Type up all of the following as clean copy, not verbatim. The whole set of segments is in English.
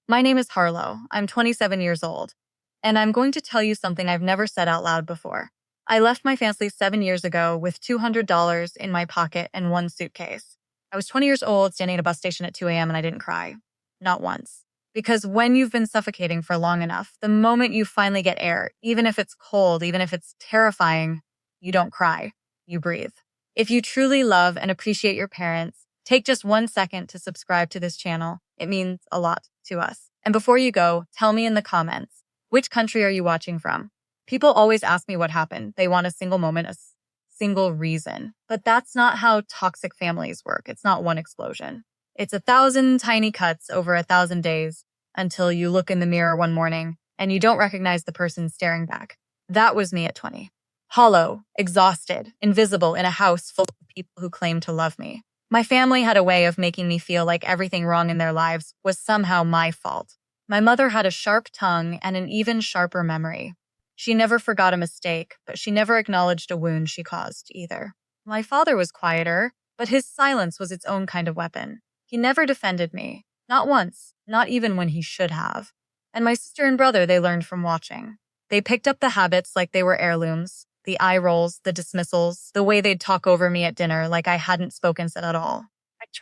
My name is Harlo. I'm 27 years old, and I'm going to tell you something I've never said out loud before. I left my family 7 years ago with $200 in my pocket and one suitcase. I was 20 years old, standing at a bus station at 2 a.m., and I didn't cry. Not once. Because when you've been suffocating for long enough, the moment you finally get air, even if it's cold, even if it's terrifying, you don't cry. You breathe. If you truly love and appreciate your parents, take just 1 second to subscribe to this channel. It means a lot to us. And before you go, tell me in the comments, which country are you watching from? People always ask me what happened. They want a single moment, single reason. But that's not how toxic families work. It's not one explosion. It's 1,000 tiny cuts over 1,000 days until you look in the mirror one morning and you don't recognize the person staring back. That was me at 20. Hollow, exhausted, invisible in a house full of people who claimed to love me. My family had a way of making me feel like everything wrong in their lives was somehow my fault. My mother had a sharp tongue and an even sharper memory. She never forgot a mistake, but she never acknowledged a wound she caused either. My father was quieter, but his silence was its own kind of weapon. He never defended me. Not once, not even when he should have. And my sister and brother, they learned from watching. They picked up the habits like they were heirlooms. The eye rolls, the dismissals, the way they'd talk over me at dinner like I hadn't spoken at all.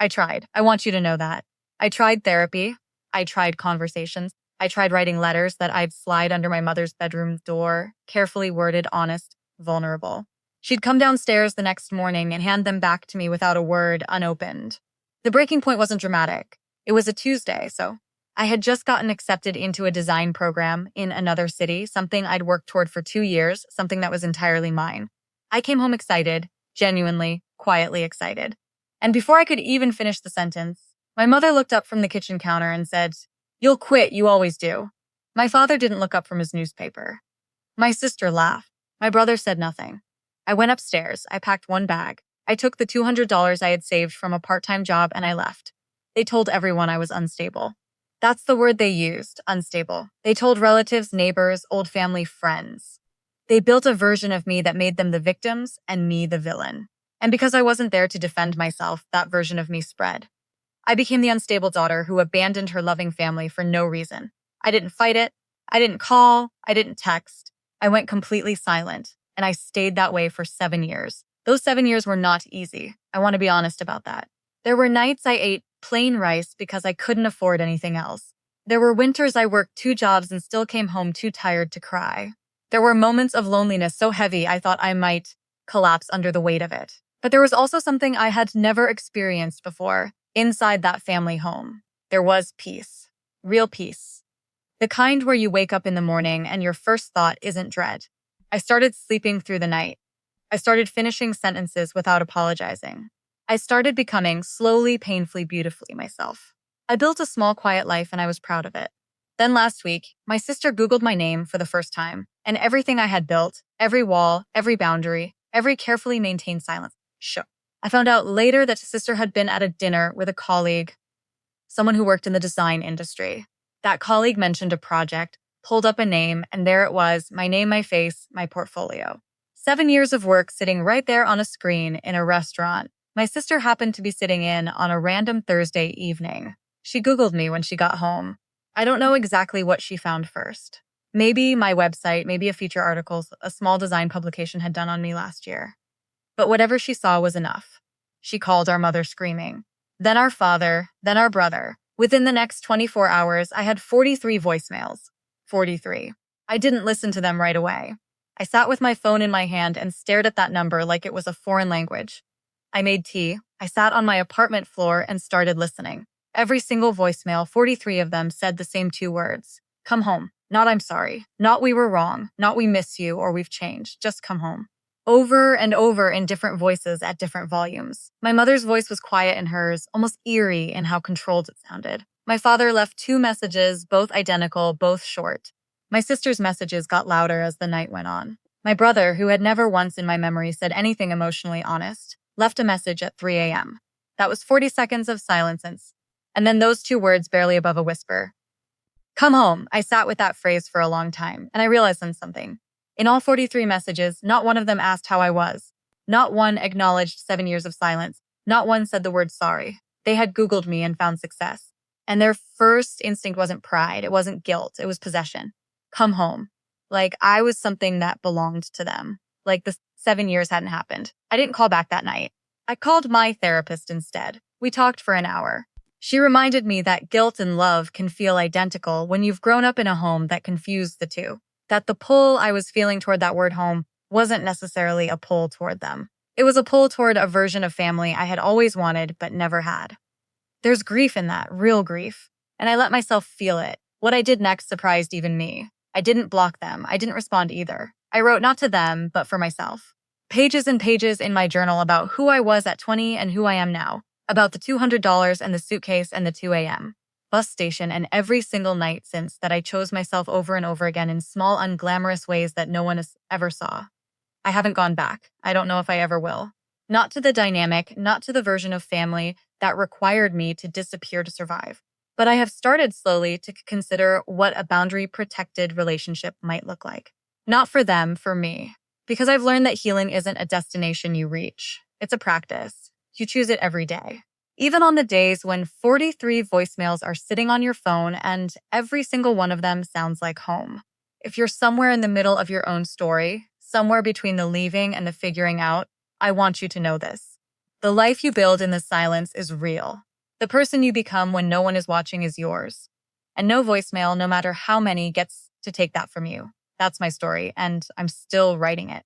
I tried. I want you to know that. I tried therapy. I tried conversations. I tried writing letters that I'd slide under my mother's bedroom door, carefully worded, honest, vulnerable. She'd come downstairs the next morning and hand them back to me without a word, unopened. The breaking point wasn't dramatic. It was a Tuesday, so I had just gotten accepted into a design program in another city, something I'd worked toward for 2 years, something that was entirely mine. I came home excited, genuinely, quietly excited. And before I could even finish the sentence, my mother looked up from the kitchen counter and said, "You'll quit, you always do." My father didn't look up from his newspaper. My sister laughed. My brother said nothing. I went upstairs. I packed one bag. I took the $200 I had saved from a part-time job and I left. They told everyone I was unstable. That's the word they used, unstable. They told relatives, neighbors, old family, friends. They built a version of me that made them the victims and me the villain. And because I wasn't there to defend myself, that version of me spread. I became the unstable daughter who abandoned her loving family for no reason. I didn't fight it. I didn't call. I didn't text. I went completely silent, and I stayed that way for 7 years. Those 7 years were not easy. I want to be honest about that. There were nights I ate plain rice because I couldn't afford anything else. There were winters I worked 2 jobs and still came home too tired to cry. There were moments of loneliness so heavy I thought I might collapse under the weight of it. But there was also something I had never experienced before. Inside that family home, there was peace. Real peace. The kind where you wake up in the morning and your first thought isn't dread. I started sleeping through the night. I started finishing sentences without apologizing. I started becoming slowly, painfully, beautifully myself. I built a small, quiet life and I was proud of it. Then last week, my sister Googled my name for the first time, and everything I had built, every wall, every boundary, every carefully maintained silence, shook. I found out later that sister had been at a dinner with a colleague, someone who worked in the design industry. That colleague mentioned a project, pulled up a name, and there it was, my name, my face, my portfolio. 7 years of work sitting right there on a screen in a restaurant. My sister happened to be sitting in on a random Thursday evening. She Googled me when she got home. I don't know exactly what she found first. Maybe my website, maybe a feature article a small design publication had done on me last year. But whatever she saw was enough. She called our mother screaming. Then our father, then our brother. Within the next 24 hours, I had 43 voicemails. 43. I didn't listen to them right away. I sat with my phone in my hand and stared at that number like it was a foreign language. I made tea. I sat on my apartment floor and started listening. Every single voicemail, 43 of them, said the same 2 words. Come home. Not I'm sorry. Not we were wrong. Not we miss you or we've changed. Just come home. Over and over in different voices at different volumes. My mother's voice was quiet in hers, almost eerie in how controlled it sounded. My father left 2 messages, both identical, both short. My sister's messages got louder as the night went on. My brother, who had never once in my memory said anything emotionally honest, left a message at 3 a.m. That was 40 seconds of silence, and then those 2 words barely above a whisper. Come home. I sat with that phrase for a long time, and I realized something. In all 43 messages, not one of them asked how I was. Not one acknowledged 7 years of silence. Not one said the word sorry. They had Googled me and found success. And their first instinct wasn't pride, it wasn't guilt, it was possession. Come home. Like I was something that belonged to them. Like the 7 years hadn't happened. I didn't call back that night. I called my therapist instead. We talked for an hour. She reminded me that guilt and love can feel identical when you've grown up in a home that confused the two. That the pull I was feeling toward that word home wasn't necessarily a pull toward them. It was a pull toward a version of family I had always wanted but never had. There's grief in that, real grief. And I let myself feel it. What I did next surprised even me. I didn't block them. I didn't respond either. I wrote not to them, but for myself. Pages and pages in my journal about who I was at 20 and who I am now. About the $200 and the suitcase and the 2 a.m. bus station and every single night since that I chose myself over and over again in small, unglamorous ways that no one ever saw. I haven't gone back. I don't know if I ever will. Not to the dynamic, not to the version of family that required me to disappear to survive. But I have started slowly to consider what a boundary-protected relationship might look like. Not for them, for me. Because I've learned that healing isn't a destination you reach. It's a practice. You choose it every day. Even on the days when 43 voicemails are sitting on your phone and every single one of them sounds like home. If you're somewhere in the middle of your own story, somewhere between the leaving and the figuring out, I want you to know this. The life you build in the silence is real. The person you become when no one is watching is yours. And no voicemail, no matter how many, gets to take that from you. That's my story, and I'm still writing it.